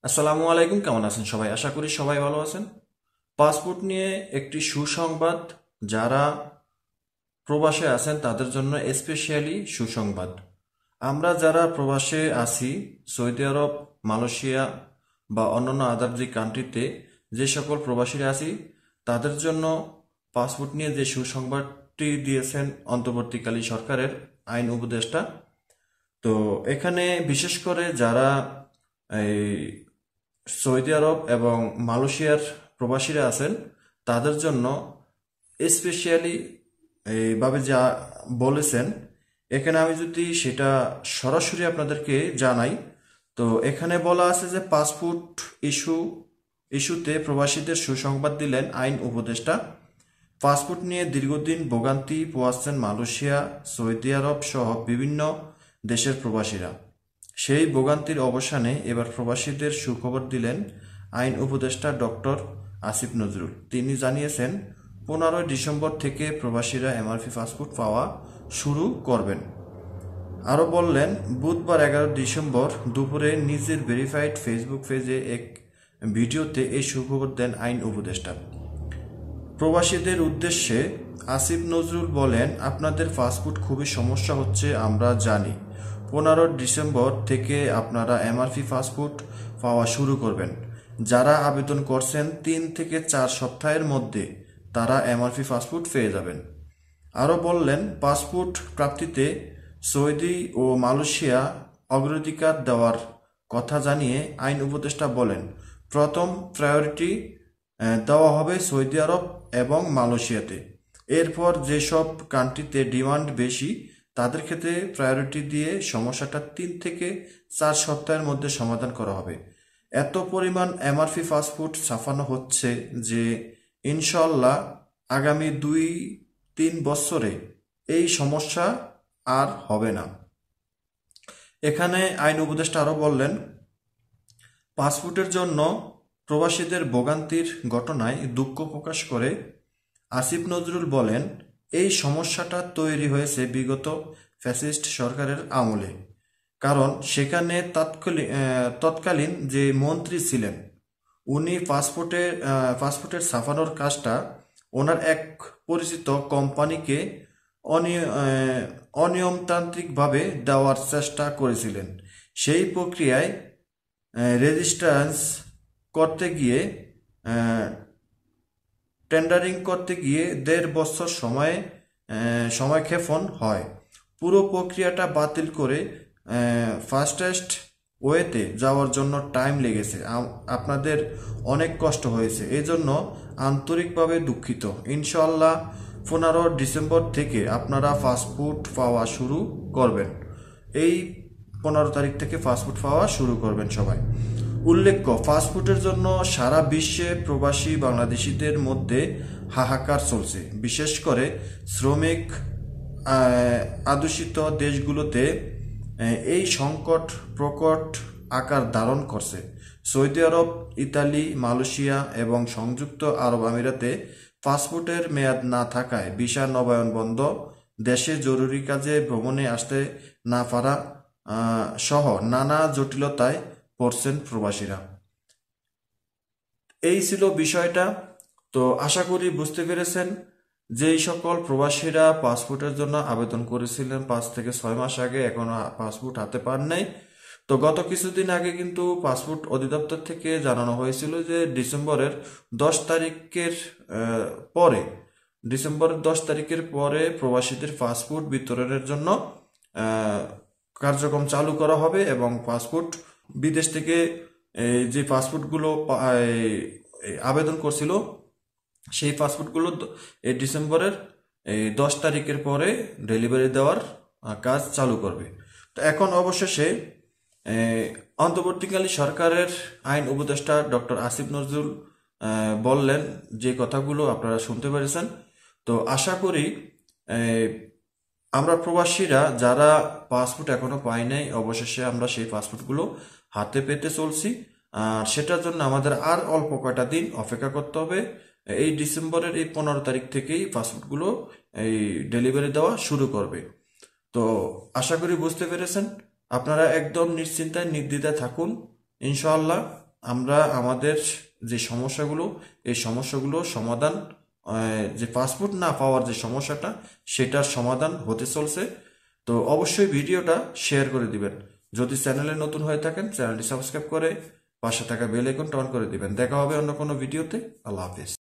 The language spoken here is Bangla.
আসসালামু আলাইকুম, কেমন আছেন সবাই? আশা করি সবাই ভালো আছেন। পাসপোর্ট নিয়ে একটি সুসংবাদ। যারা প্রবাসে আছেন তাদের জন্য স্পেশালি সুসংবাদ। আমরা যারা প্রবাসে আছি, সৌদি আরব, মালয়েশিয়া বা অন্যান্য আদার যে কান্ট্রিতে যে সকল প্রবাসীরা আছি, তাদের জন্য পাসপোর্ট নিয়ে যে সুসংবাদটি দিয়েছেন অন্তর্বর্তীকালীন সরকারের আইন উপদেষ্টা। তো এখানে বিশেষ করে যারা এই সৌদি আরব এবং মালয়েশিয়ার প্রবাসীরা আছেন, তাদের জন্য স্পেশালি এইভাবে যা বলেছেন, এখানে আমি যদি সেটা সরাসরি আপনাদেরকে জানাই, তো এখানে বলা আছে যে পাসপোর্ট ইস্যুতে প্রবাসীদের সুসংবাদ দিলেন আইন উপদেষ্টা। পাসপোর্ট নিয়ে দীর্ঘদিন ভোগান্তি পোহাচ্ছেন মালয়েশিয়া, সৌদি আরব সহ বিভিন্ন দেশের প্রবাসীরা। সেই ভোগান্তির অবসানে এবার প্রবাসীদের সুখবর দিলেন আইন উপদেষ্টা ডক্টর আসিফ নজরুল। তিনি জানিয়েছেন, 15 ডিসেম্বর থেকে প্রবাসীরা এমআরপি পাসপোর্ট পাওয়া শুরু করবেন। আরও বললেন, বুধবার 11 ডিসেম্বর দুপুরে নিজের ভেরিফাইড ফেসবুক পেজে এক ভিডিওতে এই সুখবর দেন আইন উপদেষ্টা। প্রবাসীদের উদ্দেশ্যে আসিফ নজরুল বলেন, আপনাদের পাসপোর্ট খুবই সমস্যা হচ্ছে আমরা জানি। 15 ডিসেম্বর থেকে আপনারা এমআরপি পাসপোর্ট পাওয়া শুরু করবেন। যারা আবেদন করছেন 3 থেকে 4 সপ্তাহের মধ্যে তারা এমআরপি পাসপোর্ট পেয়ে যাবেন। আরও বললেন, পাসপোর্ট প্রাপ্তিতে সৌদি ও মালয়েশিয়া অগ্রাধিকার দেওয়ার কথা জানিয়ে আইন উপদেষ্টা বলেন, প্রথম প্রায়োরিটি দেওয়া হবে সৌদি আরব এবং মালয়েশিয়াতে। এরপর যেসব কান্ট্রিতে ডিমান্ড বেশি তাদের ক্ষেত্রে প্রায়োরিটি দিয়ে সমস্যাটা 3 থেকে 4 সপ্তাহের মধ্যে সমাধান করা হবে। এত পরিমাণ এমআরপি পাসপোর্ট ছাপানো হচ্ছে যে ইনশাল্লাহ আগামী 2-3 বছরে এই সমস্যা আর হবে না। এখানে আইন উপদেষ্টা আরও বললেন, পাসপোর্টের জন্য প্রবাসীদের ভোগান্তির ঘটনায় দুঃখ প্রকাশ করে আসিফ নজরুল বলেন, এই সমস্যাটা তৈরি হয়েছে বিগত ফ্যাসিস্ট সরকারের আমলে। কারণ সেখানে তৎকালীন যে মন্ত্রী ছিলেন, উনি পাসপোর্টের ছাপানোর কাজটা ওনার এক পরিচিত কোম্পানিকে অনিয়মতান্ত্রিকভাবে দেওয়ার চেষ্টা করেছিলেন। সেই প্রক্রিয়ায় রেজিস্ট্যান্স করতে গিয়ে টেন্ডারিং করতে গিয়ে 1.5 বছর সময়ক্ষেপণ হয়। পুরো প্রক্রিয়াটা বাতিল করে ফাস্টেস্ট ওয়েতে যাওয়ার জন্য টাইম লেগেছে। আপনাদের অনেক কষ্ট হয়েছে, এই জন্য আন্তরিকভাবে দুঃখিত। ইনশাল্লাহ 15 ডিসেম্বর থেকে আপনারা পাসপোর্ট পাওয়া শুরু করবেন। এই 15 তারিখ থেকে পাসপোর্ট পাওয়া শুরু করবেন সবাই। উল্লেখ্য, পাসপোর্টের জন্য সারা বিশ্বে প্রবাসী বাংলাদেশিদের মধ্যে হাহাকার চলছে। বিশেষ করে শ্রমিক অধ্যুষিত দেশগুলোতে এই সংকট প্রকট আকার ধারণ করছে। সৌদি আরব, ইতালি, মালয়েশিয়া এবং সংযুক্ত আরব আমিরাতে পাসপোর্টের মেয়াদ না থাকায় ভিসা নবায়ন বন্ধ, দেশে জরুরি কাজে ভ্রমণে আসতে না পারা সহ নানা জটিলতায় পড়ছেন প্রবাসীরা। এই ছিল বিষয়টা। তো আশা করি বুঝতে পেরেছেন। যেই সকল প্রবাসীরা পাসপোর্টের জন্য আবেদন করেছিলেন 5 থেকে 6 মাস আগে, এখনো পাসপোর্ট হাতে পান নাই, তো গত কিছুদিন আগে কিন্তু পাসপোর্ট অধিদপ্তর থেকে জানানো হয়েছিল যে পরে ডিসেম্বরের 10 তারিখের পরে প্রবাসীদের পাসপোর্ট বিতরণের জন্য কার্যক্রম চালু করা হবে এবং পাসপোর্ট বিদেশ থেকে যে পাসপোর্টগুলো আবেদন করছিল, সেই পাসপোর্টগুলো এই ডিসেম্বরের 10 তারিখের পরে ডেলিভারি দেওয়ার কাজ চালু করবে। তো এখন অবশেষে অন্তর্বর্তীকালীন সরকারের আইন উপদেষ্টা ডক্টর আসিফ নজরুল বললেন যে কথাগুলো আপনারা শুনতে পেরেছেন। তো আশা করি আমরা প্রবাসীরা যারা পাসপোর্ট এখনো পাই নাই, অবশেষে আমরা সেই পাসপোর্টগুলো হাতে পেতে চলছি। আর সেটার জন্য আমাদের আর অল্প কয়টা দিন অপেক্ষা করতে হবে। এই ডিসেম্বরের এই 15 তারিখ থেকেই পাসপোর্টগুলো এই ডেলিভারি দেওয়া শুরু করবে। তো আশা করি বুঝতে পেরেছেন। আপনারা একদম নিশ্চিন্তায় নির্দ্বিধায় থাকুন, ইনশাআল্লাহ আমরা আমাদের যে সমস্যাগুলো, এই সমস্যাগুলো সমাধান, যে পাসপোর্ট না পাওয়ার যে সমস্যাটা, সেটার সমাধান হতে চলছে। তো অবশ্যই ভিডিওটা শেয়ার করে দিবেন। যদি চ্যানেলে নতুন হয়ে থাকেন, চ্যানেলটি সাবস্ক্রাইব করে পাশে থাকা বেল আইকনটা অন করে দিবেন। দেখা হবে অন্য কোনো ভিডিওতে। আল্লাহ হাফিজ।